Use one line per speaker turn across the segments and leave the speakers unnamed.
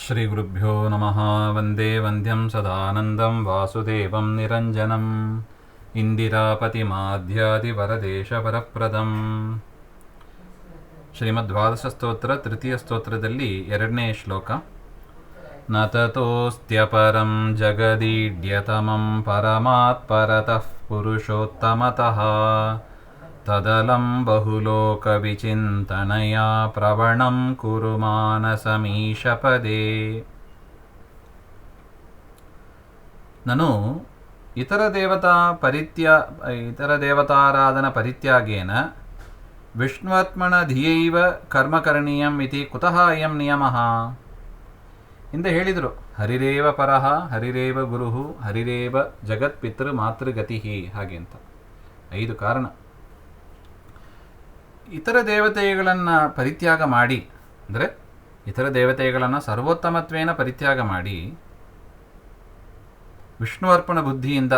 ಶ್ರೀಗುರುಭ್ಯೋ ನಮಃ. ವಂದೇ ವಂದ್ಯಂ ಸದಾನಂದಂ ವಾಸುದೇವಂ ನಿರಂಜನಂ ಇಂದಿರಾಪತಿಮಾಧ್ಯಾದಿವರದೇಶವರಪ್ರದಂ. ಶ್ರೀಮದ್ವಾದಶ ಸ್ತೋತ್ರ ತೃತೀಯ ಸ್ತೋತ್ರದಲ್ಲಿ ಎರಡನೇ ಶ್ಲೋಕ. ನ ತತೋಸ್ತ್ಯಪರಂ ಜಗದೀಡ್ಯತಮಂ ಪರಮಾತ್ಪರತಃ ಪುರುಷೋತ್ತಮತಃ ತದಲಂ ಬಹುಲೋಕವಿಚಿಂತನಯಾ ಪ್ರವಣಂ ಕುರು ಮಾನಸಮೀಶಪದೇ. ನನು ಇತರ ದೇವತಾರಾಧನ ಪರಿತ್ಯಾಗೇನ ವಿಷ್ಣುವತ್ಮನ ಧಿಯೈವ ಕರ್ಮ ಕರಣೀಯಂ ಇತಿ ಕುತಃ ಅಯಂ ನಿಯಮಃ. ಹಿಂದೆ ಹೇಳಿದರು, ಹರಿರೇವ ಪರಃ ಹರಿರೇವ ಗುರುಃ ಹರಿರೇವ ಜಗತ್ಪಿತೃ ಮಾತೃಗತಿ, ಹಾಗೆ ಅಂತ 5 ಕಾರಣ. ಇತರ ದೇವತೆಗಳನ್ನು ಪರಿತ್ಯಾಗ ಮಾಡಿ, ಅಂದರೆ ಇತರ ದೇವತೆಗಳನ್ನು ಸರ್ವೋತ್ತಮತ್ವೇನ ಪರಿತ್ಯಾಗ ಮಾಡಿ ವಿಷ್ಣುವರ್ಪಣ ಬುದ್ಧಿಯಿಂದ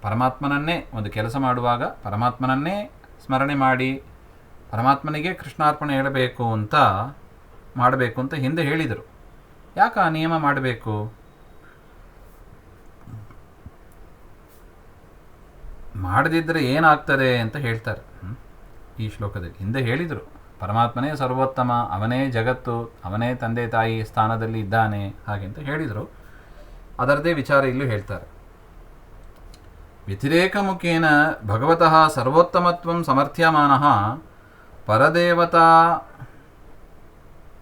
ಪರಮಾತ್ಮನನ್ನೇ ಒಂದು ಕೆಲಸ ಮಾಡುವಾಗ ಪರಮಾತ್ಮನನ್ನೇ ಸ್ಮರಣೆ ಮಾಡಿ ಪರಮಾತ್ಮನಿಗೆ ಕೃಷ್ಣಾರ್ಪಣೆ ಹೇಳಬೇಕು ಅಂತ ಮಾಡಬೇಕು ಅಂತ ಹಿಂದೆ ಹೇಳಿದರು. ಯಾಕೆ ಆ ನಿಯಮ ಮಾಡಬೇಕು? ಮಾಡದಿದ್ದರೆ ಏನಾಗ್ತದೆ ಅಂತ ಹೇಳ್ತಾರೆ ಈ ಶ್ಲೋಕದಲ್ಲಿ. ಹಿಂದೆ ಹೇಳಿದರು, ಪರಮಾತ್ಮನೇ ಸರ್ವೋತ್ತಮ, ಅವನೇ ಜಗತ್ತು, ಅವನೇ ತಂದೆ ತಾಯಿ ಸ್ಥಾನದಲ್ಲಿ ಇದ್ದಾನೆ, ಹಾಗೆ ಅಂತ ಹೇಳಿದರು. ಅದರದೇ ವಿಚಾರ ಇಲ್ಲೂ ಹೇಳ್ತಾರೆ. ವ್ಯತಿರೇಕ ಮುಖೇನ ಭಗವತಃ ಸರ್ವೋತ್ತಮತ್ವಂ ಸಮರ್ಥ್ಯಮಾನಃ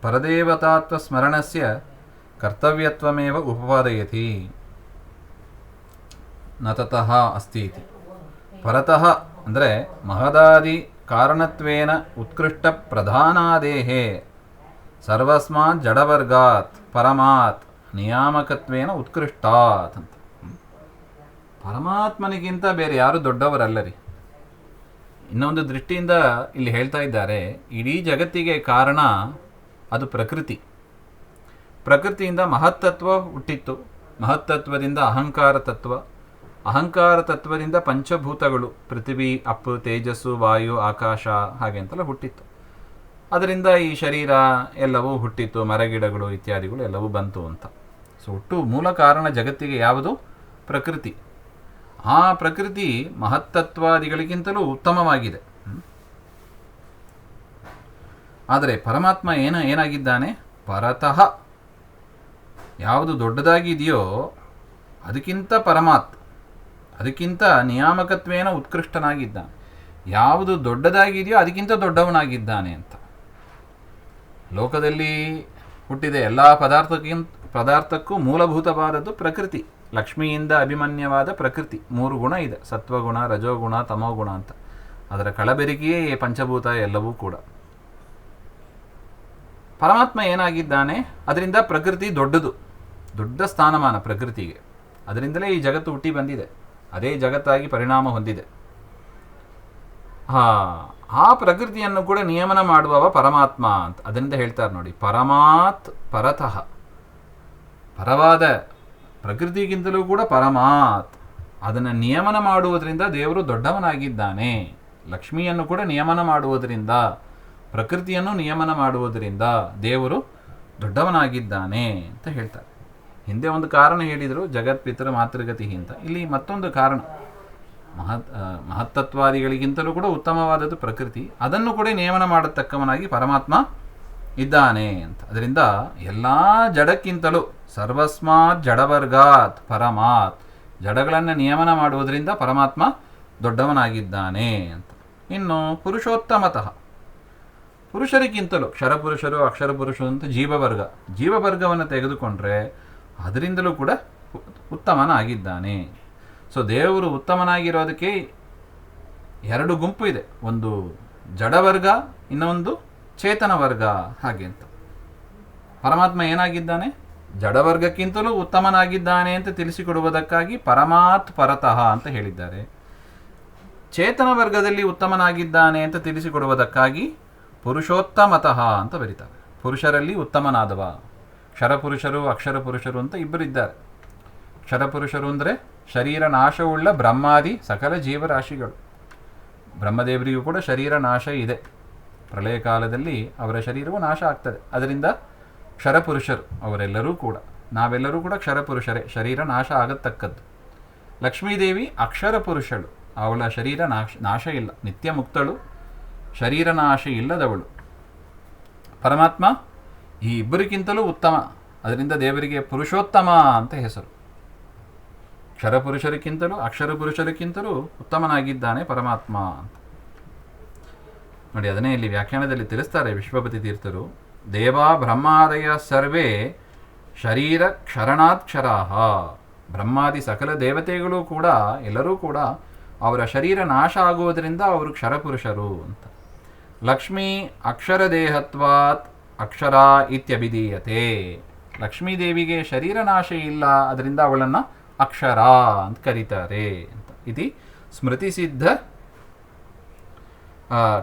ಪರದೇವತಾತ್ವ ಸ್ಮರಣಸ್ಯ ಕರ್ತವ್ಯತ್ವಮೇವ ಉಪಪಾದಯತಿ. ನ ತತಃ ಅಸ್ತಿ ಇತಿ. ಪರತಃ ಅಂದರೆ ಮಹದಾದಿ ಕಾರಣತ್ವೇನ ಉತ್ಕೃಷ್ಟ ಪ್ರಧಾನಾದೇಹೇ ಸರ್ವಸ್ಮಾತ್ ಜಡವರ್ಗಾತ್ ಪರಮಾತ್ ನಿಯಾಮಕತ್ವೇನ ಉತ್ಕೃಷ್ಟಾತ್ ಅಂತ. ಪರಮಾತ್ಮನಿಗಿಂತ ಬೇರೆ ಯಾರು ದೊಡ್ಡವರಲ್ಲರಿ. ಇನ್ನೊಂದು ದೃಷ್ಟಿಯಿಂದ ಇಲ್ಲಿ ಹೇಳ್ತಾ ಇದ್ದಾರೆ, ಇಡೀ ಜಗತ್ತಿಗೆ ಕಾರಣ ಅದು ಪ್ರಕೃತಿ. ಪ್ರಕೃತಿಯಿಂದ ಮಹತ್ತತ್ವ ಹುಟ್ಟಿತ್ತು, ಮಹತ್ತತ್ವದಿಂದ ಅಹಂಕಾರ ತತ್ವ, ಅಹಂಕಾರ ತತ್ವದಿಂದ ಪಂಚಭೂತಗಳು ಪೃಥ್ವಿ, ಅಪ್ಪು, ತೇಜಸ್ಸು, ವಾಯು, ಆಕಾಶ, ಹಾಗೆ ಅಂತೆಲ್ಲ ಹುಟ್ಟಿತ್ತು. ಅದರಿಂದ ಈ ಶರೀರ ಎಲ್ಲವೂ ಹುಟ್ಟಿತ್ತು, ಮರಗಿಡಗಳು ಇತ್ಯಾದಿಗಳು ಎಲ್ಲವೂ ಬಂತು ಅಂತ. ಸೊ ಒಟ್ಟು ಮೂಲ ಕಾರಣ ಜಗತ್ತಿಗೆ ಯಾವುದು? ಪ್ರಕೃತಿ. ಆ ಪ್ರಕೃತಿ ಮಹತ್ತತ್ವಾದಿಗಳಿಗಿಂತಲೂ ಉತ್ತಮವಾಗಿದೆ. ಆದರೆ ಪರಮಾತ್ಮ ಏನಾಗಿದ್ದಾನೆ? ಪರತಃ. ಯಾವುದು ದೊಡ್ಡದಾಗಿದೆಯೋ ಅದಕ್ಕಿಂತ ಪರಮಾತ್, ಅದಕ್ಕಿಂತ ನಿಯಾಮಕತ್ವೇನ ಉತ್ಕೃಷ್ಟನಾಗಿದ್ದಾನೆ. ಯಾವುದು ದೊಡ್ಡದಾಗಿದೆಯೋ ಅದಕ್ಕಿಂತ ದೊಡ್ಡವನಾಗಿದ್ದಾನೆ ಅಂತ. ಲೋಕದಲ್ಲಿ ಹುಟ್ಟಿದ ಎಲ್ಲ ಪದಾರ್ಥಕ್ಕೂ ಮೂಲಭೂತವಾದದ್ದು ಪ್ರಕೃತಿ. ಲಕ್ಷ್ಮಿಯಿಂದ ಅಭಿಮನ್ಯವಾದ ಪ್ರಕೃತಿ. 3 ಗುಣ ಇದೆ, ಸತ್ವಗುಣ, ರಜೋಗುಣ, ತಮೋಗುಣ ಅಂತ. ಅದರ ಕಳಬೆರಕೆಯೇ ಪಂಚಭೂತ ಎಲ್ಲವೂ ಕೂಡ. ಪರಮಾತ್ಮ ಏನಾಗಿದ್ದಾನೆ? ಅದರಿಂದ ಪ್ರಕೃತಿ ದೊಡ್ಡದು, ದೊಡ್ಡ ಸ್ಥಾನಮಾನ ಪ್ರಕೃತಿಗೆ. ಅದರಿಂದಲೇ ಈ ಜಗತ್ತು ಹುಟ್ಟಿ ಬಂದಿದೆ, ಅದೇ ಜಗತ್ತಾಗಿ ಪರಿಣಾಮ ಹೊಂದಿದೆ. ಆ ಪ್ರಕೃತಿಯನ್ನು ಕೂಡ ನಿಯಮನ ಮಾಡುವವ ಪರಮಾತ್ಮ ಅಂತ. ಅದರಿಂದ ಹೇಳ್ತಾರೆ ನೋಡಿ, ಪರಮಾತ್ ಪರತಃ. ಪರವಾದ ಪ್ರಕೃತಿಗಿಂತಲೂ ಕೂಡ ಪರಮಾತ್. ಅದನ್ನು ನಿಯಮನ ಮಾಡುವುದರಿಂದ ದೇವರು ದೊಡ್ಡವನಾಗಿದ್ದಾನೆ. ಲಕ್ಷ್ಮಿಯನ್ನು ಕೂಡ ನಿಯಮನ ಮಾಡುವುದರಿಂದ, ಪ್ರಕೃತಿಯನ್ನು ನಿಯಮನ ಮಾಡುವುದರಿಂದ ದೇವರು ದೊಡ್ಡವನಾಗಿದ್ದಾನೆ ಅಂತ ಹೇಳ್ತಾರೆ. ಹಿಂದೆ ಒಂದು ಕಾರಣ ಹೇಳಿದರು, ಜಗತ್ಪಿತೃ ಮಾತೃಗತಿ ಅಂತ. ಇಲ್ಲಿ ಮತ್ತೊಂದು ಕಾರಣ, ಮಹತ್ತತ್ವಾದಿಗಳಿಗಿಂತಲೂ ಕೂಡ ಉತ್ತಮವಾದದ್ದು ಪ್ರಕೃತಿ. ಅದನ್ನು ಕೂಡ ನಿಯಮನ ಮಾಡತಕ್ಕವನಾಗಿ ಪರಮಾತ್ಮ ಇದ್ದಾನೆ ಅಂತ. ಅದರಿಂದ ಎಲ್ಲ ಜಡಕ್ಕಿಂತಲೂ ಸರ್ವಸ್ಮಾತ್ ಜಡವರ್ಗಾತ್ ಪರಮಾತ್, ಜಡಗಳನ್ನು ನಿಯಮನ ಮಾಡುವುದರಿಂದ ಪರಮಾತ್ಮ ದೊಡ್ಡವನಾಗಿದ್ದಾನೆ ಅಂತ. ಇನ್ನು ಪುರುಷೋತ್ತಮತಃ, ಪುರುಷರಿಗಿಂತಲೂ ಕ್ಷರಪುರುಷರು, ಅಕ್ಷರ ಪುರುಷರು ಅಂತ ಜೀವವರ್ಗವನ್ನು ತೆಗೆದುಕೊಂಡ್ರೆ ಅದರಿಂದಲೂ ಕೂಡ ಉತ್ತಮನಾಗಿದ್ದಾನೆ. ಸೊ ದೇವರು ಉತ್ತಮನಾಗಿರೋದಕ್ಕೆ 2 ಗುಂಪು ಇದೆ, ಒಂದು ಜಡವರ್ಗ, ಇನ್ನೊಂದು ಚೇತನ ವರ್ಗ, ಹಾಗೆ ಅಂತ. ಪರಮಾತ್ಮ ಏನಾಗಿದ್ದಾನೆ? ಜಡವರ್ಗಕ್ಕಿಂತಲೂ ಉತ್ತಮನಾಗಿದ್ದಾನೆ ಅಂತ ತಿಳಿಸಿಕೊಡುವುದಕ್ಕಾಗಿ ಪರಮಾತ್ ಪರತಃ ಅಂತ ಹೇಳಿದ್ದಾರೆ. ಚೇತನ ವರ್ಗದಲ್ಲಿ ಉತ್ತಮನಾಗಿದ್ದಾನೆ ಅಂತ ತಿಳಿಸಿಕೊಡುವುದಕ್ಕಾಗಿ ಪುರುಷೋತ್ತಮತಃ ಅಂತ ಬರೀತಾರೆ. ಪುರುಷರಲ್ಲಿ ಉತ್ತಮನಾದವ. ಕ್ಷರಪುರುಷರು, ಅಕ್ಷರ ಪುರುಷರು ಅಂತ ಇಬ್ಬರು ಇದ್ದಾರೆ. ಕ್ಷರಪುರುಷರು ಅಂದರೆ ಶರೀರ ನಾಶವುಳ್ಳ ಬ್ರಹ್ಮಾದಿ ಸಕಲ ಜೀವರಾಶಿಗಳು. ಬ್ರಹ್ಮದೇವರಿಗೂ ಕೂಡ ಶರೀರ ನಾಶ ಇದೆ. ಪ್ರಳಯ ಕಾಲದಲ್ಲಿ ಅವರ ಶರೀರವು ನಾಶ ಆಗ್ತದೆ. ಅದರಿಂದ ಕ್ಷರಪುರುಷರು ಅವರೆಲ್ಲರೂ ಕೂಡ, ನಾವೆಲ್ಲರೂ ಕೂಡ ಕ್ಷರಪುರುಷರೇ, ಶರೀರ ನಾಶ ಆಗತಕ್ಕದ್ದು. ಲಕ್ಷ್ಮೀದೇವಿ ಅಕ್ಷರ ಪುರುಷಳು, ಅವಳ ಶರೀರ ನಾಶ ಇಲ್ಲ, ನಿತ್ಯ ಮುಕ್ತಳು, ಶರೀರ ನಾಶ ಇಲ್ಲದವಳು. ಪರಮಾತ್ಮ ಈ ಇಬ್ಬರಿಗಿಂತಲೂ ಉತ್ತಮ, ಅದರಿಂದ ದೇವರಿಗೆ ಪುರುಷೋತ್ತಮ ಅಂತ ಹೆಸರು. ಕ್ಷರಪುರುಷರಿಗಿಂತಲೂ ಅಕ್ಷರ ಪುರುಷರಿಗಿಂತಲೂ ಉತ್ತಮನಾಗಿದ್ದಾನೆ ಪರಮಾತ್ಮ ಅಂತ ನೋಡಿ. ಅದನ್ನೇ ಇಲ್ಲಿ ವ್ಯಾಖ್ಯಾನದಲ್ಲಿ ತಿಳಿಸ್ತಾರೆ ವಿಶ್ವಪತಿ ತೀರ್ಥರು. ದೇವಾ ಬ್ರಹ್ಮಾದಯ ಸರ್ವೇ ಶರೀರ ಕ್ಷರಣಾತ್ಕ್ಷರಾಹ. ಬ್ರಹ್ಮಾದಿ ಸಕಲ ದೇವತೆಗಳು ಕೂಡ, ಎಲ್ಲರೂ ಕೂಡ ಅವರ ಶರೀರ ನಾಶ ಆಗುವುದರಿಂದ ಅವರು ಕ್ಷರಪುರುಷರು ಅಂತ. ಲಕ್ಷ್ಮೀ ಅಕ್ಷರ ದೇಹತ್ವಾತ್ ಅಕ್ಷರ ಇತ್ಯಭಿಧೀಯತೆ. ಲಕ್ಷ್ಮೀದೇವಿಗೆ ಶರೀರ ನಾಶ ಇಲ್ಲ, ಅದರಿಂದ ಅವಳನ್ನು ಅಕ್ಷರ ಅಂತ ಕರೀತಾರೆ ಅಂತ. ಇದು ಸ್ಮೃತಿಸಿದ್ಧ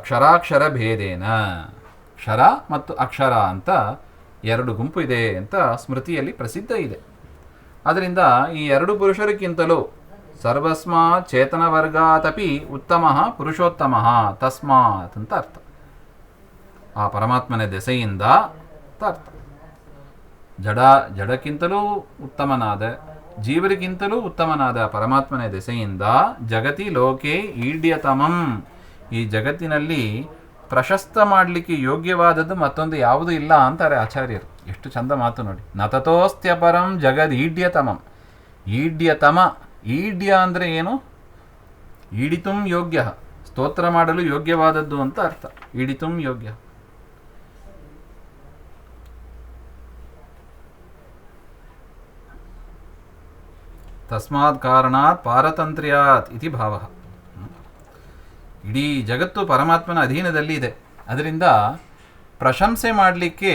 ಕ್ಷರಾಕ್ಷರ ಭೇದೇನ. ಕ್ಷರ ಮತ್ತು ಅಕ್ಷರ ಅಂತ ಎರಡು ಗುಂಪು ಇದೆ ಅಂತ ಸ್ಮೃತಿಯಲ್ಲಿ ಪ್ರಸಿದ್ಧ ಇದೆ. ಅದರಿಂದ ಈ ಎರಡು ಪುರುಷರಿಗಿಂತಲೂ ಸರ್ವಸ್ಮಾತ್ ಚೇತನ ವರ್ಗಾತಪಿ ಉತ್ತಮ ಪುರುಷೋತ್ತಮ ತಸ್ಮಾತ್ ಅಂತ ಅರ್ಥ. ಆ ಪರಮಾತ್ಮನ ದೆಸೆಯಿಂದ ಅಂತ ಅರ್ಥ. ಜಡಕ್ಕಿಂತಲೂ ಉತ್ತಮನಾದ, ಜೀವರಿಗಿಂತಲೂ ಉತ್ತಮನಾದ ಪರಮಾತ್ಮನ ದೆಸೆಯಿಂದ ಜಗತಿ ಲೋಕೆ ಈಡ್ಯತಮಂ. ಈ ಜಗತ್ತಿನಲ್ಲಿ ಪ್ರಶಸ್ತ ಮಾಡಲಿಕ್ಕೆ ಯೋಗ್ಯವಾದದ್ದು ಮತ್ತೊಂದು ಯಾವುದೂ ಇಲ್ಲ ಅಂತಾರೆ ಆಚಾರ್ಯರು. ಎಷ್ಟು ಚಂದ ಮಾತು ನೋಡಿ. ನತತೋಸ್ತ್ಯಪರಂ ಜಗದ್ ಈಡ್ಯತಮಂ. ಈಡ್ಯತಮ, ಈಡ್ಯ ಅಂದರೆ ಏನು? ಈಡಿತುಂ ಯೋಗ್ಯ, ಸ್ತೋತ್ರ ಮಾಡಲು ಯೋಗ್ಯವಾದದ್ದು ಅಂತ ಅರ್ಥ. ಈಡಿತುಂ ಯೋಗ್ಯ. ತಸ್ಮಾತ್ ಕಾರಣಾತ್ ಪಾರತಂತ್ರ್ಯಾತ್ ಇತಿ ಭಾವ. ಇಡೀ ಜಗತ್ತು ಪರಮಾತ್ಮನ ಅಧೀನದಲ್ಲಿ ಇದೆ. ಅದರಿಂದ ಪ್ರಶಂಸೆ ಮಾಡಲಿಕ್ಕೆ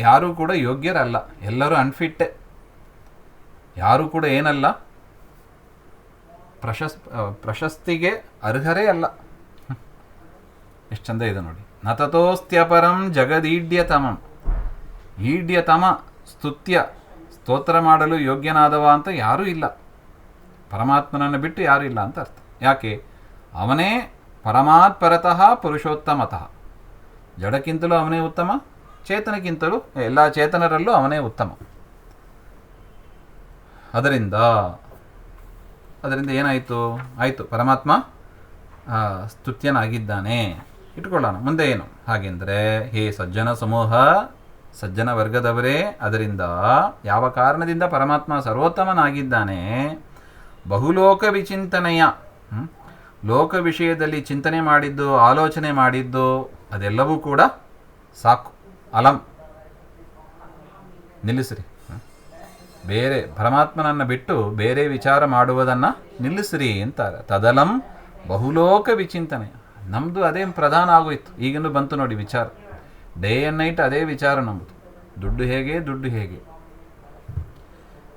ಯಾರೂ ಕೂಡ ಯೋಗ್ಯರಲ್ಲ, ಎಲ್ಲರೂ ಅನ್ಫಿಟ್ಟೆ. ಯಾರೂ ಕೂಡ ಏನಲ್ಲ, ಪ್ರಶಸ್ತಿಗೆ ಅರ್ಹರೇ ಅಲ್ಲ. ಎಷ್ಟು ಚಂದ ಇದೆ ನೋಡಿ. ನತತೋಸ್ತ್ಯಪರಂ ಜಗದೀಡ್ಯತಮಂ. ಈಡ್ಯತಮ, ಸ್ತುತ್ಯ, ಸ್ತೋತ್ರ ಮಾಡಲು ಯೋಗ್ಯನಾದವ ಅಂತ ಯಾರೂ ಇಲ್ಲ. ಪರಮಾತ್ಮನನ್ನು ಬಿಟ್ಟು ಯಾರೂ ಇಲ್ಲ ಅಂತ ಅರ್ಥ. ಯಾಕೆ? ಅವನೇ ಪರಮಾತ್ ಪರತಃ ಪುರುಷೋತ್ತಮತಃ. ಜಡಕ್ಕಿಂತಲೂ ಅವನೇ ಉತ್ತಮ, ಚೇತನಕ್ಕಿಂತಲೂ ಎಲ್ಲ ಚೇತನರಲ್ಲೂ ಅವನೇ ಉತ್ತಮ. ಅದರಿಂದ ಏನಾಯಿತು? ಆಯಿತು, ಪರಮಾತ್ಮ ಸ್ತುತ್ಯನಾಗಿದ್ದಾನೆ. ಇಟ್ಕೊಳ್ಳೋಣ. ಮುಂದೆ ಏನು ಹಾಗೆಂದರೆ, ಹೇ ಸಜ್ಜನ ಸಮೂಹ, ಸಜ್ಜನ ವರ್ಗದವರೇ, ಅದರಿಂದ ಯಾವ ಕಾರಣದಿಂದ ಪರಮಾತ್ಮ ಸರ್ವೋತ್ತಮನಾಗಿದ್ದಾನೆ? ಬಹುಲೋಕ ವಿಚಿಂತನೆಯ, ಲೋಕ ವಿಷಯದಲ್ಲಿ ಚಿಂತನೆ ಮಾಡಿದ್ದು, ಆಲೋಚನೆ ಮಾಡಿದ್ದು ಅದೆಲ್ಲವೂ ಕೂಡ ಸಾಕು. ಅಲಂ, ನಿಲ್ಲಿಸ್ರಿ. ಬೇರೆ ಪರಮಾತ್ಮನನ್ನು ಬಿಟ್ಟು ಬೇರೆ ವಿಚಾರ ಮಾಡುವುದನ್ನು ನಿಲ್ಲಿಸ್ರಿ ಅಂತಾರೆ. ತದಲಂ ಬಹುಲೋಕ ವಿಚಿಂತನೆ. ನಮ್ಮದು ಅದೇ ಪ್ರಧಾನ ಆಗೋಯ್ತು. ಈಗಿನ್ನೂ ಬಂತು ನೋಡಿ ವಿಚಾರ. ಡೇ ಆ್ಯಂಡ್ ನೈಟ್ ಅದೇ ವಿಚಾರ ನಮ್ಮದು. ದುಡ್ಡು ಹೇಗೆ, ದುಡ್ಡು ಹೇಗೆ,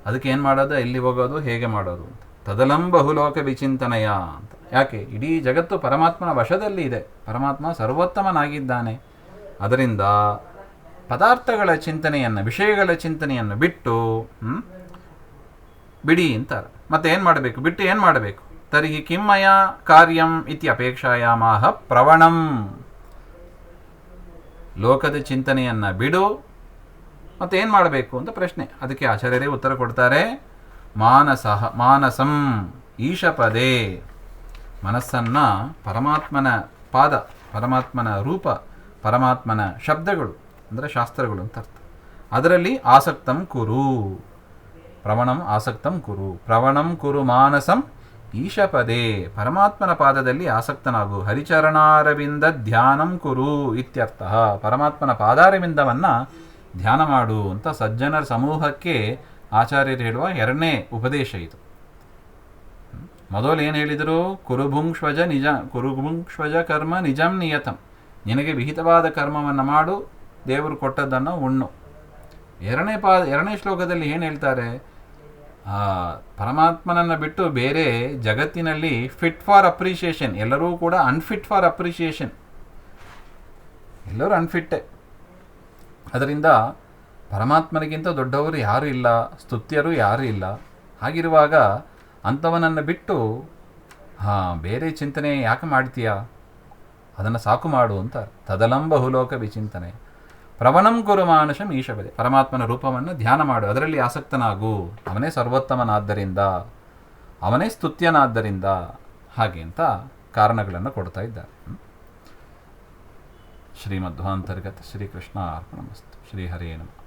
ಅದಕ್ಕೆ ಏನು ಮಾಡೋದು, ಎಲ್ಲಿ ಹೋಗೋದು, ಹೇಗೆ ಮಾಡೋದು ಅಂತ. ತದಲಂ ಬಹುಲೋಕ ವಿಚಿಂತನೆಯ ಅಂತ. ಯಾಕೆ? ಇಡೀ ಜಗತ್ತು ಪರಮಾತ್ಮನ ವಶದಲ್ಲಿ ಇದೆ. ಪರಮಾತ್ಮ ಸರ್ವೋತ್ತಮನಾಗಿದ್ದಾನೆ. ಅದರಿಂದ ಪದಾರ್ಥಗಳ ಚಿಂತನೆಯನ್ನು, ವಿಷಯಗಳ ಚಿಂತನೆಯನ್ನು ಬಿಟ್ಟು ಬಿಡಿ ಅಂತಾರೆ. ಮತ್ತೆ ಏನು ಮಾಡಬೇಕು? ಬಿಟ್ಟು ಏನು ಮಾಡಬೇಕು? ತರ್ಹಿ ಕಿಮ್ಮಯ ಕಾರ್ಯಂ ಇತಿ ಅಪೇಕ್ಷಾಯಾಮಾಹ ಪ್ರವಣಂ. ಲೋಕದ ಚಿಂತನೆಯನ್ನು ಬಿಡು, ಮತ್ತೆ ಏನು ಮಾಡಬೇಕು ಅಂತ ಪ್ರಶ್ನೆ. ಅದಕ್ಕೆ ಆಚಾರ್ಯರೇ ಉತ್ತರ ಕೊಡ್ತಾರೆ. ಮಾನಸಂ ಈಶಪದೇ. ಮನಸ್ಸನ್ನು ಪರಮಾತ್ಮನ ಪಾದ, ಪರಮಾತ್ಮನ ರೂಪ, ಪರಮಾತ್ಮನ ಶಬ್ದಗಳು ಅಂದರೆ ಶಾಸ್ತ್ರಗಳು ಅಂತ ಅರ್ಥ. ಅದರಲ್ಲಿ ಆಸಕ್ತಂ ಕುರು. ಪ್ರವಣಂ ಆಸಕ್ತಂ ಕುರು. ಪ್ರವಣಂ ಕುರು ಮಾನಸಂ ಈಶಪದೇ. ಪರಮಾತ್ಮನ ಪಾದದಲ್ಲಿ ಆಸಕ್ತನಾಗು. ಹರಿಚರಣಾರವಿಂದ ಧ್ಯಾನಂ ಕುರು ಇತ್ಯರ್ಥ. ಪರಮಾತ್ಮನ ಪಾದಾರವಿಂದವನ್ನು ಧ್ಯಾನ ಮಾಡು ಅಂತ ಸಜ್ಜನರ ಸಮೂಹಕ್ಕೆ ಆಚಾರ್ಯರು ಹೇಳುವ ಎರಡನೇ ಉಪದೇಶ ಇದು. ಮೊದಲು ಏನು ಹೇಳಿದರು? ಕುರುಭುಂಕ್ಷ್ವಜ ಕರ್ಮ ನಿಜಂ ನಿಯತಂ. ನಿನಗೆ ವಿಹಿತವಾದ ಕರ್ಮವನ್ನು ಮಾಡು, ದೇವರು ಕೊಟ್ಟದ್ದನ್ನು ಉಣ್ಣು. ಎರಡನೇ ಶ್ಲೋಕದಲ್ಲಿ ಏನು ಹೇಳ್ತಾರೆ? ಪರಮಾತ್ಮನನ್ನು ಬಿಟ್ಟು ಬೇರೆ ಜಗತ್ತಿನಲ್ಲಿ ಫಿಟ್ ಫಾರ್ ಅಪ್ರಿಷಿಯೇಷನ್, ಎಲ್ಲರೂ ಕೂಡ ಅನ್ಫಿಟ್ ಫಾರ್ ಅಪ್ರಿಷಿಯೇಷನ್, ಎಲ್ಲರೂ ಅನ್ಫಿಟ್ಟೆ. ಅದರಿಂದ ಪರಮಾತ್ಮನಿಗಿಂತ ದೊಡ್ಡವರು ಯಾರೂ ಇಲ್ಲ, ಸ್ತುತ್ಯರು ಯಾರೂ ಇಲ್ಲ. ಹಾಗಿರುವಾಗ ಅಂಥವನನ್ನು ಬಿಟ್ಟು ಬೇರೆ ಚಿಂತನೆ ಯಾಕೆ ಮಾಡ್ತೀಯಾ? ಅದನ್ನು ಸಾಕು ಮಾಡು ಅಂತ. ತದಲಂ ಬಹುಲೋಕ ವಿಚಿಂತನೆ. ಪ್ರವಣಂ ಕುರು ಮಾನಸಂ ಈಶಪದೆ, ಪರಮಾತ್ಮನ ರೂಪವನ್ನು ಧ್ಯಾನ ಮಾಡು, ಅದರಲ್ಲಿ ಆಸಕ್ತನಾಗು, ಅವನೇ ಸರ್ವೋತ್ತಮನಾದ್ದರಿಂದ, ಅವನೇ ಸ್ತುತ್ಯನಾದ್ದರಿಂದ, ಹಾಗೆ ಅಂತ ಕಾರಣಗಳನ್ನು ಕೊಡ್ತಾ ಇದ್ದಾರೆ. ಶ್ರೀಮಧ್ವಾಂತರ್ಗತ ಶ್ರೀಕೃಷ್ಣ ಅರ್ಪಣಮಸ್ತು. ಶ್ರೀಹರೇ ನಮಃ.